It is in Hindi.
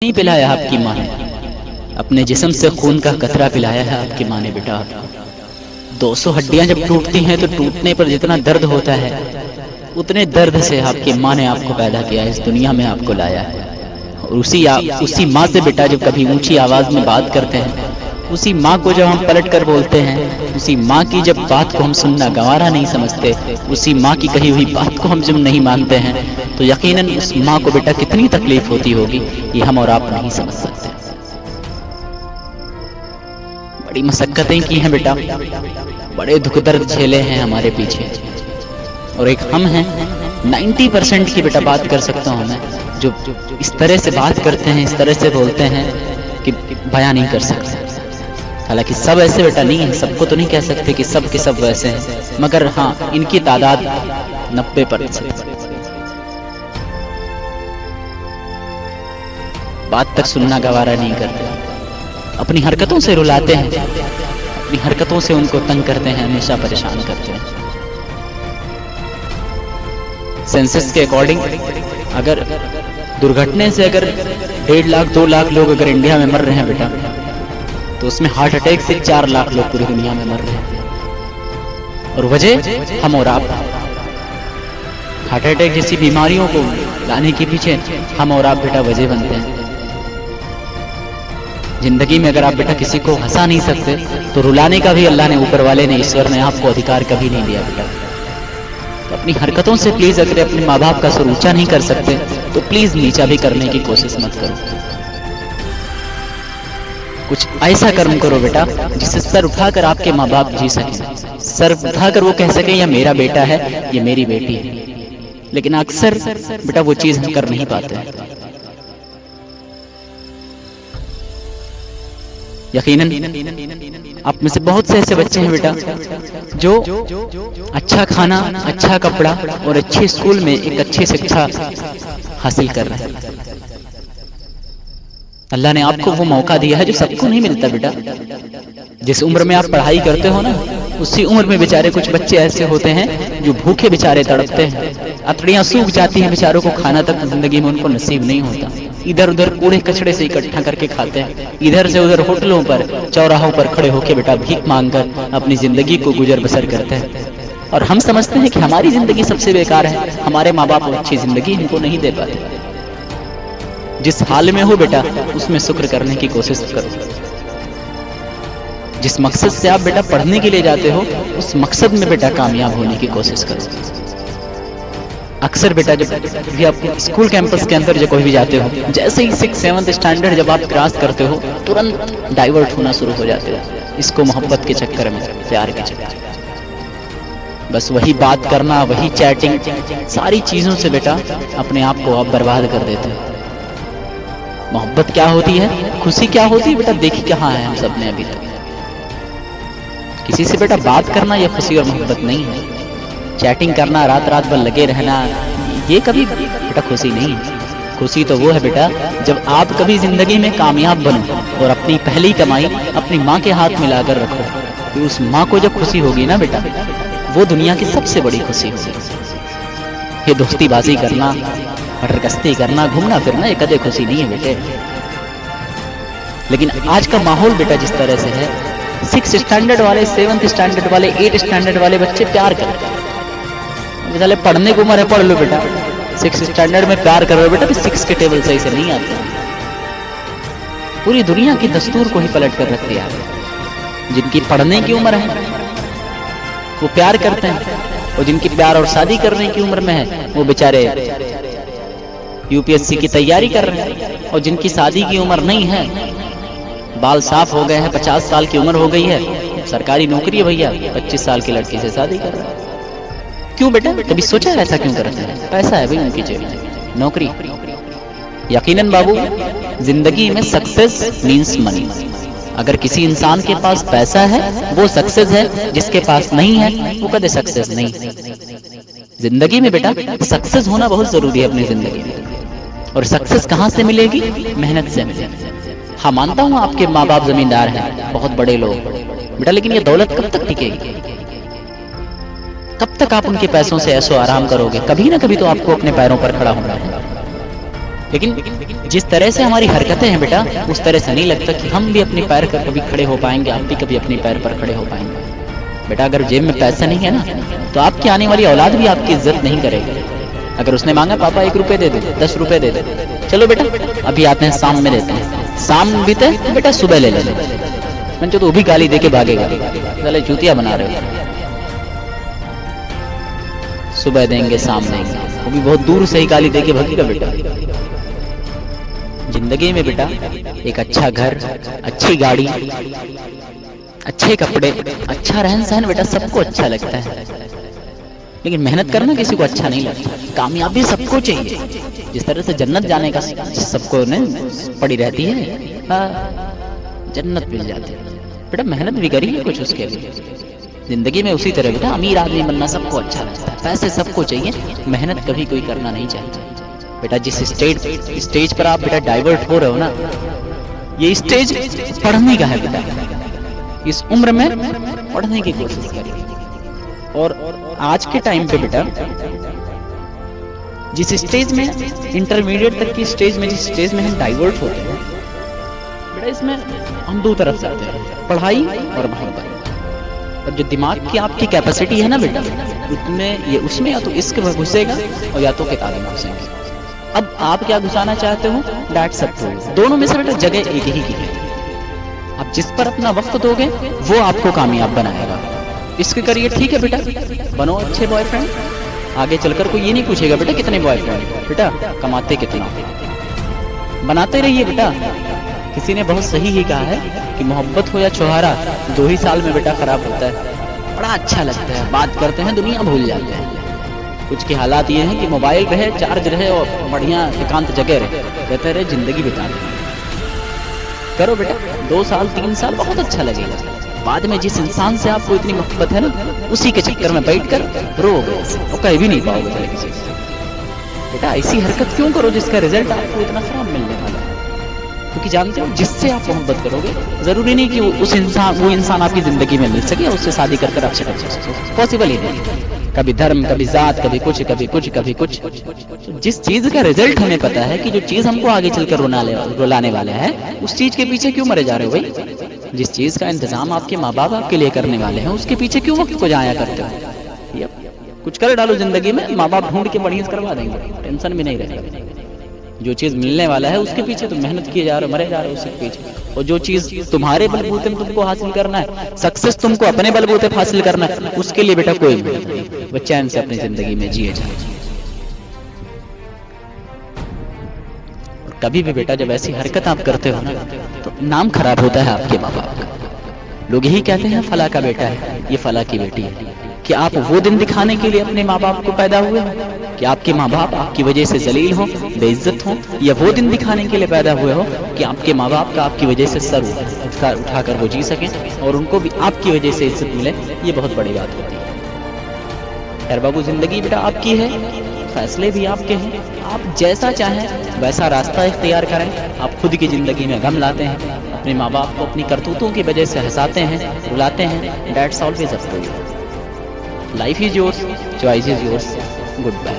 नहीं पिलाया आपकी माँ ने, अपने जिस्म से खून का कतरा पिलाया है आपकी माँ ने बेटा आपको। 200 हड्डियां जब टूटती हैं तो टूटने पर जितना दर्द होता है उतने दर्द से आपकी माँ ने आपको पैदा किया है, इस दुनिया में आपको लाया है। और उसी माँ से बेटा जब कभी ऊंची आवाज में बात करते हैं, उसी माँ को जब हम पलट कर बोलते हैं, उसी माँ की जब बात को हम सुनना गंवारा नहीं समझते, उसी माँ की कही हुई बात को हम जब नहीं मानते हैं, तो यकीनन उस माँ को बेटा कितनी तकलीफ होती होगी ये हम और आप नहीं समझ सकते। बड़ी मशक्कतें की हैं बेटा, बड़े दुख दर्द झेले हैं हमारे पीछे, और एक हम हैं 90% की बेटा बात कर सकता हूँ मैं, जो इस तरह से बात करते हैं, इस तरह से बोलते हैं कि बयान नहीं कर सकते। हालांकि सब ऐसे बेटा नहीं है, सबको तो नहीं कह सकते कि सब के सब वैसे हैं, मगर हाँ इनकी तादाद 90%। बात तक सुनना गवारा नहीं करते, अपनी हरकतों से रुलाते हैं, अपनी हरकतों से उनको तंग करते हैं, हमेशा परेशान करते हैं। सेंसस के अकॉर्डिंग अगर दुर्घटना से अगर 1.5 लाख 2 लाख लोग अगर इंडिया में मर रहे हैं बेटा, तो उसमें हार्ट अटैक से 4 लाख लोग पूरी दुनिया में मर रहे हैं। और वजह हम और आप। हार्ट अटैक जैसी बीमारियों को लाने के पीछे हम और आप बेटा वजह बनते हैं। जिंदगी में अगर आप बेटा किसी को हंसा नहीं सकते तो रुलाने का भी अल्लाह ने, ऊपर वाले ने, ईश्वर ने आपको अधिकार कभी नहीं दिया बेटा। तो अपनी हरकतों से प्लीज अगर अपने माँ बाप का सर ऊंचा नहीं कर सकते तो प्लीज नीचा भी करने की कोशिश मत करो। कुछ ऐसा कर्म करो बेटा जिससे सर उठाकर आपके माँ बाप जी सकें, सर उठाकर वो कह सकें यह मेरा बेटा है, ये मेरी बेटी है। लेकिन अक्सर बेटा वो चीज हम कर नहीं पाते हैं। यकीनन आप में से बहुत से ऐसे बच्चे हैं बेटा जो अच्छा खाना, अच्छा कपड़ा और अच्छे स्कूल में एक अच्छी शिक्षा हासिल कर रहे हैं। अल्लाह ने आपको वो मौका दिया है जो सबको नहीं मिलता बेटा। जिस उम्र में आप पढ़ाई करते हो ना, उसी उम्र में बेचारे कुछ बच्चे ऐसे होते हैं जो भूखे बेचारे तड़पते हैं, अतड़ियां सूख जाती हैं बेचारों को, खाना तक जिंदगी में उनको नसीब नहीं होता। इधर उधर कूड़े कचड़े से इकट्ठा करके खाते हैं, इधर से उधर होटलों पर, चौराहों पर खड़े होकर बेटा भीख मांगकर अपनी जिंदगी को गुजर बसर करते हैं। और हम समझते हैं कि हमारी जिंदगी सबसे बेकार है, हमारे माँ बाप अच्छी जिंदगी हमको नहीं दे पाते। जिस हाल में हो बेटा उसमें शुक्र करने की कोशिश करो। जिस मकसद से आप बेटा पढ़ने के लिए जाते हो उस मकसद में बेटा कामयाब होने की कोशिश करो। अक्सर बेटा जब भी आप स्कूल कैंपस के अंदर जब कोई भी जाते हो, जैसे ही 6-7 स्टैंडर्ड जब आप क्रॉस करते हो तुरंत डाइवर्ट होना शुरू हो जाते हो, इसको मोहब्बत के चक्कर में, प्यार के चक्कर में। बस वही बात करना, वही चैटिंग, सारी चीजों से बेटा अपने आप को आप बर्बाद कर देते हो। मोहब्बत क्या होती है, खुशी क्या होती है बेटा, देखी कहाँ है हम सब ने अभी तक। किसी से बेटा बात करना यह खुशी और मोहब्बत नहीं है। चैटिंग करना, रात रात भर लगे रहना, ये कभी बेटा खुशी नहीं है। खुशी तो वो है बेटा जब आप कभी जिंदगी में कामयाब बनो और अपनी पहली कमाई अपनी माँ के हाथ में लाकर रखो, तो उस माँ को जब खुशी होगी ना बेटा, वो दुनिया की सबसे बड़ी खुशी होगी। ये दोस्तीबाजी करना, हटरकस्ती करना, घूमना फिरना, ये कदे खुशी नहीं है बेटे। लेकिन आज का माहौल बेटा जिस तरह से है, 6 स्टैंडर्ड वाले, 7th स्टैंडर्ड वाले, 8 स्टैंडर्ड वाले बच्चे प्यार करते हैं। चले पढ़ने को उम्र है, पढ़ लो बेटा। 6 स्टैंडर्ड में प्यार कर रहे हो बेटा, तो 6 के टेबल सही से नहीं आते। पूरी दुनिया की दस्तूर को ही पलट कर रख दिया। जिनकी पढ़ने की उम्र है वो प्यार करते हैं, और जिनकी प्यार और शादी करने की उम्र में है वो बेचारे यूपीएससी की तैयारी कर रहे हैं। और जिनकी शादी की उम्र नहीं है, बाल साफ हो गए हैं, 50 साल की उम्र हो गई है, सरकारी नौकरी है भैया, 25 साल की लड़की से शादी कर रहे हैं। क्यों बेटा, कभी सोचा है ऐसा क्यों करते हैं? पैसा है भाई उनकी जेब में, नौकरी। यकीनन बाबू, जिंदगी में सक्सेस मीन्स मनी। अगर किसी इंसान के पास पैसा है वो सक्सेस है, जिसके पास नहीं है वो कदे सक्सेस नहीं। जिंदगी में बेटा सक्सेस होना बहुत जरूरी है अपनी जिंदगी में। और सक्सेस कहाँ से मिलेगी? मेहनत से मिलेगी। हाँ मानता हूँ आपके माँ बाप जमींदार हैं, बहुत बड़े लोग बेटा, लेकिन ये दौलत कब तक टिकेगी? कब तक आप उनके पैसों से ऐसो आराम करोगे? कभी ना कभी तो आपको अपने पैरों पर खड़ा होना है। लेकिन जिस तरह से हमारी हरकतें हैं बेटा, उस तरह से नहीं लगता कि हम भी अपने पैर पर कभी खड़े हो पाएंगे, आप भी कभी अपने पैर पर खड़े हो पाएंगे। बेटा अगर जेब में पैसा नहीं है ना, तो आपकी आने वाली औलाद भी आपकी इज्जत नहीं करेगी। अगर उसने मांगा पापा 1 रुपए दे दे, 10 रुपए दे दे, चलो बेटा अभी आते हैं शाम में देते हैं, शाम बीते बेटा सुबह ले ले, मैं तो भी गाली दे के भागेगा, साले चूतिया बना रहे हो। सुबह देंगे शाम देंगे, वो भी बहुत दूर से ही गाली दे के भागेगा बेटा। जिंदगी में बेटा एक अच्छा घर, अच्छी गाड़ी, अच्छे कपड़े, अच्छा रहन सहन बेटा सबको अच्छा लगता है, लेकिन मेहनत करना किसी को अच्छा नहीं लगता। कामयाबी सबको चाहिए, जिस तरह से जन्नत जाने का सबको ने पड़ी रहती है, जन्नत मिल जाती है बेटा, मेहनत भी करिए कुछ उसके लिए। जिंदगी में उसी तरह बेटा अमीर आदमी बनना सबको अच्छा लगता है, पैसे सबको चाहिए, मेहनत कभी कोई करना नहीं चाहिए। बेटा जिस स्टेज पर आप बेटा डाइवर्ट हो रहे हो ना, ये स्टेज पढ़ने का है बेटा, इस उम्र में पढ़ने की कोशिश करिए। और आज के टाइम पे बेटा जिस स्टेज में इंटरमीडिएट तक की स्टेज में, जिस स्टेज में हम डाइवर्ट होते हैं बेटा, इसमें हम दो तरफ जाते हैं, पढ़ाई और मोहब्बत। और जो दिमाग की आपकी कैपेसिटी है ना बेटा, उसमें या तो इश्क घुसेगा और या तो किताबें घुसेंगी। अब आप क्या घुसाना चाहते हो, दैट्स अप टू यू। दोनों में से बेटा जगह एक ही की है, आप जिस पर अपना वक्त दोगे वो आपको कामयाब बनाएगा। इश्क करिए ठीक है बेटा, बनो अच्छे बॉयफ्रेंड, आगे चलकर कोई ये नहीं पूछेगा बेटा कितने बॉयफ्रेंड, बेटा कमाते कितना, बनाते रहिए बेटा। किसी ने बहुत सही ही कहा है कि मोहब्बत हो या छुहारा 2 ही साल में बेटा खराब होता है। बड़ा अच्छा लगता है, बात करते हैं दुनिया भूल जाते हैं। कुछ के हालात ये हैं कि मोबाइल रहे, चार्ज रहे और बढ़िया एकांत जगह रहे, कहते रहे जिंदगी बिता करो बेटा। 2 साल 3 साल बहुत अच्छा लगेगा, बाद में जिस इंसान से आपको इतनी मोहब्बत है ना, उसी के चक्कर में बैठकर रोगे और कह भी नहीं पाओगे किसी से। बेटा ऐसी हरकत क्यों करो जिसका रिजल्ट आपको इतना खराब मिलने वाला है, क्योंकि जानते हो जिससे आप मोहब्बत करोगे जरूरी नहीं कि वो इंसान आपकी जिंदगी में मिल सके और उससे शादी कर आप सेटल कर सको, पॉसिबल ही नहीं। कभी धर्म, कभी जात, कभी कुछ कभी कुछ कभी कुछ। तो जिस चीज का रिजल्ट हमें पता है कि जो चीज हमको आगे चलकर रुलाने वाले हैं, उस चीज के पीछे क्यों मरे जा रहे हो भाई? जिस चीज का इंतजाम आपके माँ बाप आपके लिए करने वाले हैं, उसके पीछे क्यों वक्त को जाया करते हो? कुछ कर डालो जिंदगी में, माँ बाप ढूंढ के बढ़िया करवा देंगे, टेंशन भी नहीं रहेगा। जो चीज मिलने वाला है उसके पीछे तुम मेहनत किए जा रहे हो, मरे जा रहे हो उसके पीछे। और जो चीज तुम्हारे बलबूते में तुमको हासिल करना है, सक्सेस तुमको अपने बलबूते पे हासिल करना है, उसके लिए बेटा कोई वो चैन से अपनी जिंदगी में जिए जाए। और कभी भी बेटा जब ऐसी हरकत आप करते हो ना, तो नाम खराब होता है आपके माँ बाप का। लोग यही कहते हैं फला का बेटा है, ये फला की बेटी है। कि आप वो दिन दिखाने के लिए अपने माँ बाप को पैदा हुए हो कि आपके माँ बाप आपकी वजह से जलील हो, बेइज्जत हो, या वो दिन दिखाने के लिए पैदा हुए हो कि आपके माँ बाप का आपकी वजह से सर उठाकर वो जी सकें और उनको भी आपकी वजह से इज्जत मिले? ये बहुत बड़ी बात होती है। खैर बाबू, जिंदगी बेटा आपकी है, फैसले भी आपके हैं, आप जैसा चाहें वैसा रास्ता इख्तियार करें। आप खुद की जिंदगी में गम लाते हैं, अपने माँ बाप को अपनी करतूतों की वजह से हंसाते हैं, रुलाते हैं, that's always up to you. Life is yours, choice is yours. Goodbye.